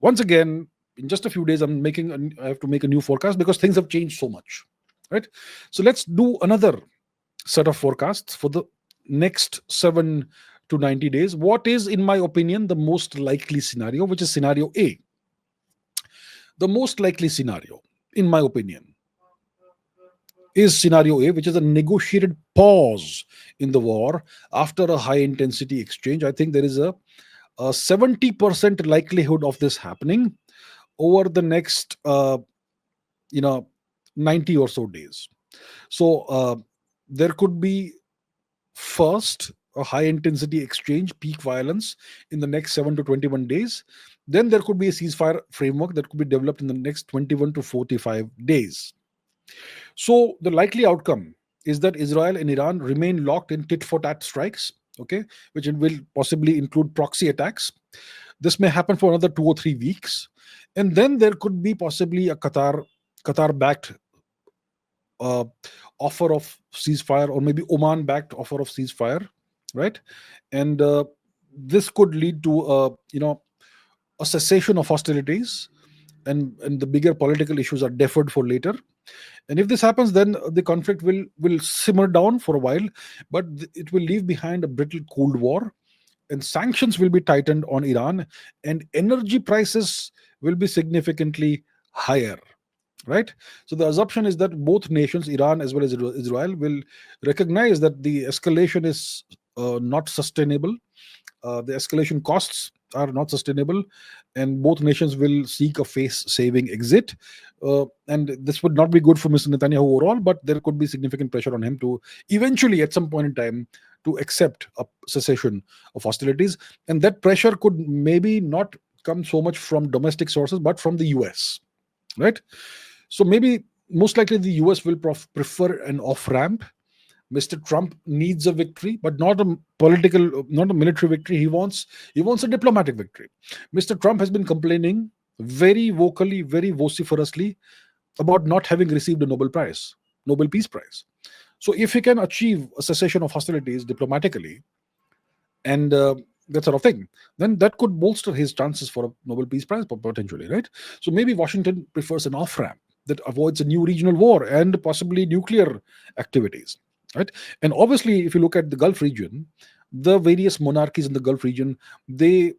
Once again, in just a few days, I have to make a new forecast because things have changed so much, right? So let's do another set of forecasts for the next 7 to 90 days. What is, in my opinion, the most likely scenario, which is scenario A? The most likely scenario, in my opinion, is scenario A, which is a negotiated pause in the war after a high intensity exchange. I think there is a 70% likelihood of this happening over the next you know 90 or so days. So there could be, first, a high intensity exchange, peak violence in the next 7 to 21 days. Then there could be a ceasefire framework that could be developed in the next 21 to 45 days. So the likely outcome is that Israel and Iran remain locked in tit for tat strikes, okay, which will possibly include proxy attacks. This may happen for another 2 or 3 weeks, and then there could be possibly a Qatar backed uh, offer of ceasefire, or maybe Oman backed offer of ceasefire, right? And this could lead to a cessation of hostilities, and the bigger political issues are deferred for later. And if this happens, then the conflict will simmer down for a while, but it will leave behind a brittle Cold War, and sanctions will be tightened on Iran, and energy prices will be significantly higher. Right? So the assumption is that both nations, Iran as well as Israel, will recognize that the escalation is not sustainable. The escalation costs are not sustainable, and both nations will seek a face-saving exit. And this would not be good for Mr. Netanyahu overall, but there could be significant pressure on him to eventually, at some point in time, to accept a cessation of hostilities. And that pressure could maybe not come so much from domestic sources, but from the US. Right? So maybe most likely the US will prefer an off ramp. Mr. Trump needs a victory, but not a political, not a military victory. He wants a diplomatic victory. Mr. Trump has been complaining very vocally, very vociferously about not having received a Nobel Peace Prize. So if he can achieve a cessation of hostilities diplomatically, and that sort of thing, then that could bolster his chances for a Nobel Peace Prize potentially, right? So maybe Washington prefers an off ramp that avoids a new regional war and possibly nuclear activities, right? And obviously, if you look at the Gulf region, the various monarchies in the Gulf region, they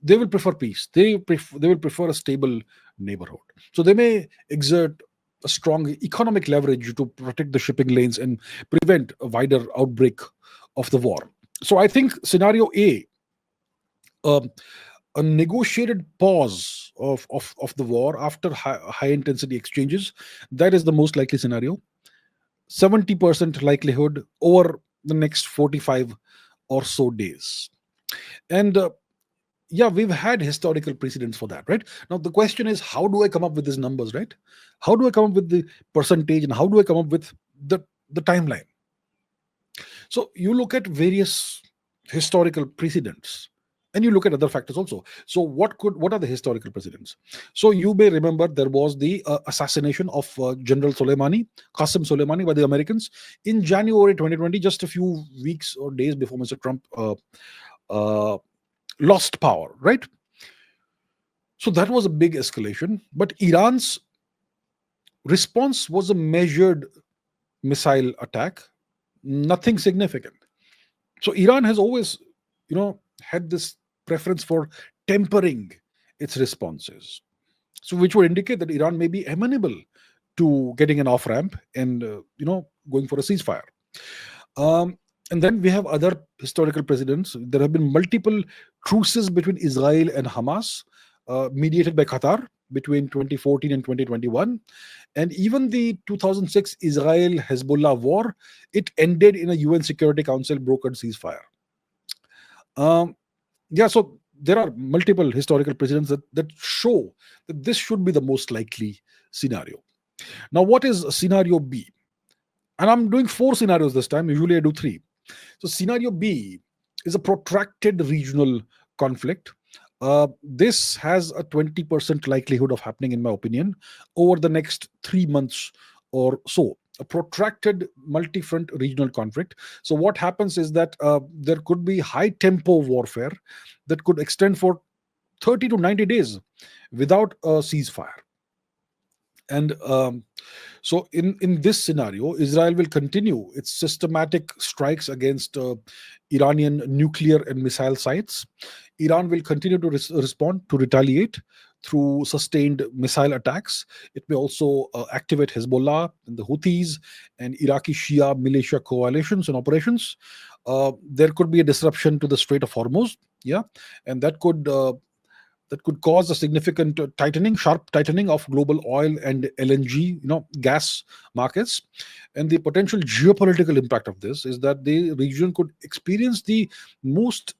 will prefer peace. They will prefer a stable neighborhood. So they may exert a strong economic leverage to protect the shipping lanes and prevent a wider outbreak of the war. So I think scenario A, um, a negotiated pause of the war after high intensity exchanges, that is the most likely scenario. 70% likelihood over the next 45 or so days. And yeah, we've had historical precedents for that, right? Now the question is, how do I come up with these numbers, right? How do I come up with the percentage, and how do I come up with the timeline? So you look at various historical precedents, and you look at other factors also. So what are the historical precedents? So you may remember there was the assassination of General Soleimani, Qasem Soleimani, by the Americans in January 2020, just a few weeks or days before Mr. Trump uh, lost power, right? So that was a big escalation, but Iran's response was a measured missile attack, nothing significant. So Iran has always, had this preference for tempering its responses. So which would indicate that Iran may be amenable to getting an off ramp and going for a ceasefire. Um, and then we have other historical precedents. There have been multiple truces between Israel and Hamas, mediated by Qatar between 2014 and 2021. And even the 2006 Israel Hezbollah war, it ended in a UN Security Council brokered ceasefire. Um, yeah, so there are multiple historical precedents that show that this should be the most likely scenario. Now, what is scenario B? And I'm doing 4 scenarios this time. Usually I do 3. So, scenario B is a protracted regional conflict. This has a 20% likelihood of happening, in my opinion, over the next 3 months or so. A protracted multi front regional conflict. So, what happens is that there could be high tempo warfare that could extend for 30 to 90 days without a ceasefire. And so, in this scenario, Israel will continue its systematic strikes against Iranian nuclear and missile sites. Iran will continue to respond, to retaliate through sustained missile attacks. It may also activate Hezbollah and the Houthis and Iraqi Shia militia coalitions and operations. There could be a disruption to the Strait of Hormuz, yeah, and that could cause a significant sharp tightening of global oil and LNG, gas markets. And the potential geopolitical impact of this is that the region could experience the most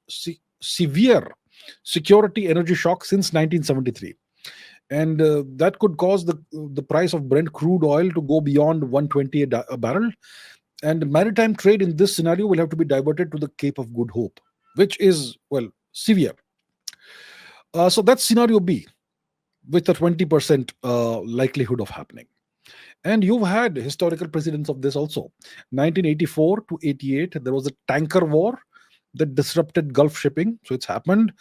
severe security energy shock since 1973. And that could cause the price of Brent crude oil to go beyond 120 a barrel. And maritime trade in this scenario will have to be diverted to the Cape of Good Hope, which is, well, severe. So that's scenario B, with a 20% likelihood of happening. And you've had historical precedents of this also. 1984 to 88, there was a tanker war that disrupted Gulf shipping. So it's happened.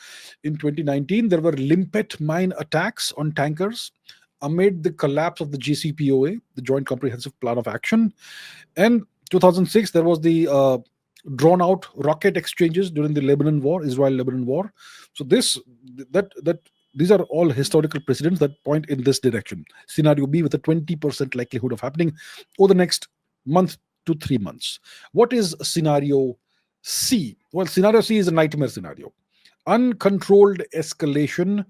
In 2019, there were limpet mine attacks on tankers amid the collapse of the JCPOA, the Joint Comprehensive Plan of Action. And 2006, there was the drawn out rocket exchanges during the Israel-Lebanon war. So these are all historical precedents that point in this direction. Scenario B with a 20% likelihood of happening over the next month to 3 months. What is scenario C? Well, scenario C is a nightmare scenario. Uncontrolled escalation,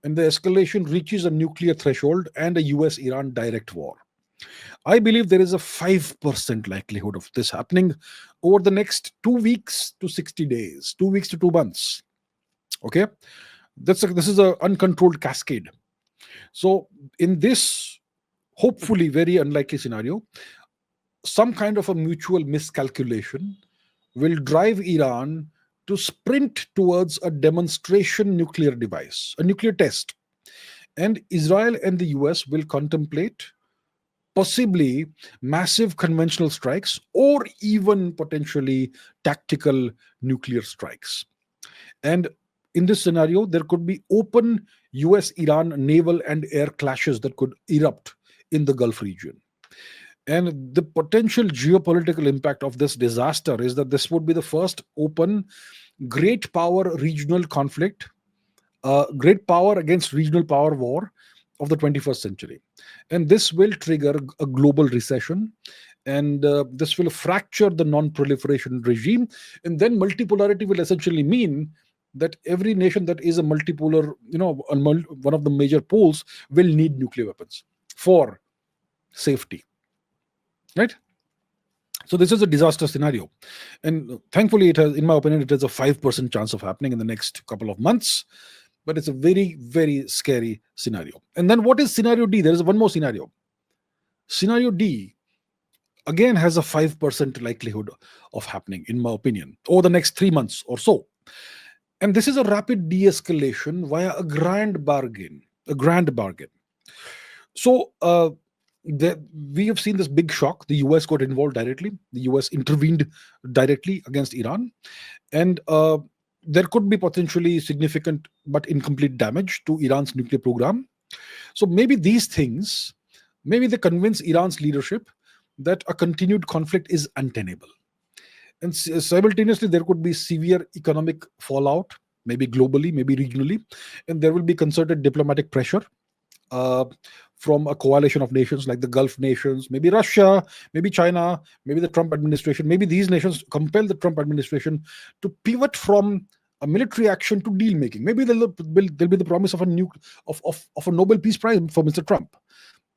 and the escalation reaches a nuclear threshold and a US-Iran direct war. I believe there is a 5% likelihood of this happening over the next 2 weeks to 60 days, 2 weeks to 2 months. Okay, this is an uncontrolled cascade. So in this hopefully very unlikely scenario, some kind of a mutual miscalculation will drive Iran to sprint towards a demonstration nuclear device, a nuclear test. And Israel and the US will contemplate possibly massive conventional strikes or even potentially tactical nuclear strikes. And in this scenario, there could be open US-Iran naval and air clashes that could erupt in the Gulf region. And the potential geopolitical impact of this disaster is that this would be the first open great power regional conflict, great power against regional power war of the 21st century. And this will trigger a global recession, and this will fracture the non-proliferation regime. And then multipolarity will essentially mean that every nation that is a multipolar, one of the major poles will need nuclear weapons for safety. Right? So this is a disaster scenario. And thankfully, it has, in my opinion, it has a 5% chance of happening in the next couple of months. But it's a very, very scary scenario. And then what is scenario D? There is one more scenario. Scenario D, again, has a 5% likelihood of happening, in my opinion, over the next 3 months or so. And this is a rapid de-escalation via a grand bargain. So we have seen this big shock. The US got involved directly. The US intervened directly against Iran. And there could be potentially significant but incomplete damage to Iran's nuclear program. So maybe these things, maybe they convince Iran's leadership that a continued conflict is untenable. And simultaneously, there could be severe economic fallout, maybe globally, maybe regionally, and there will be concerted diplomatic pressure from a coalition of nations like the Gulf nations, maybe Russia, maybe China, maybe the Trump administration. Maybe these nations compel the Trump administration to pivot from a military action to deal making. Maybe there'll be the promise of a Nobel Peace Prize for Mr. Trump.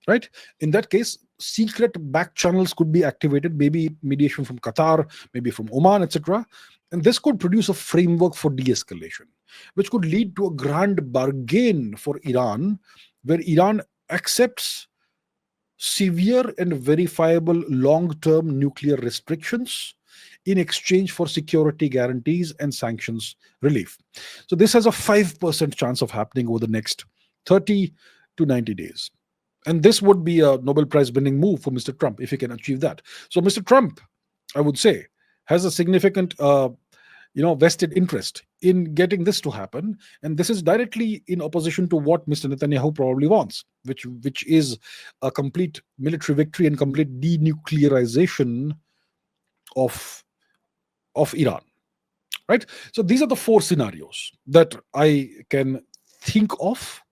Right? In that case, secret back channels could be activated, maybe mediation from Qatar, maybe from Oman, etc. And this could produce a framework for de-escalation, which could lead to a grand bargain for Iran, where Iran accepts severe and verifiable long-term nuclear restrictions in exchange for security guarantees and sanctions relief. So this has a 5% chance of happening over the next 30 to 90 days. And this would be a Nobel Prize winning move for Mr. Trump if he can achieve that. So Mr. Trump, I would say, has a significant vested interest in getting this to happen, and this is directly in opposition to what Mr. Netanyahu probably wants, which is a complete military victory and complete denuclearization of Iran. Right? So these are the four scenarios that I can think of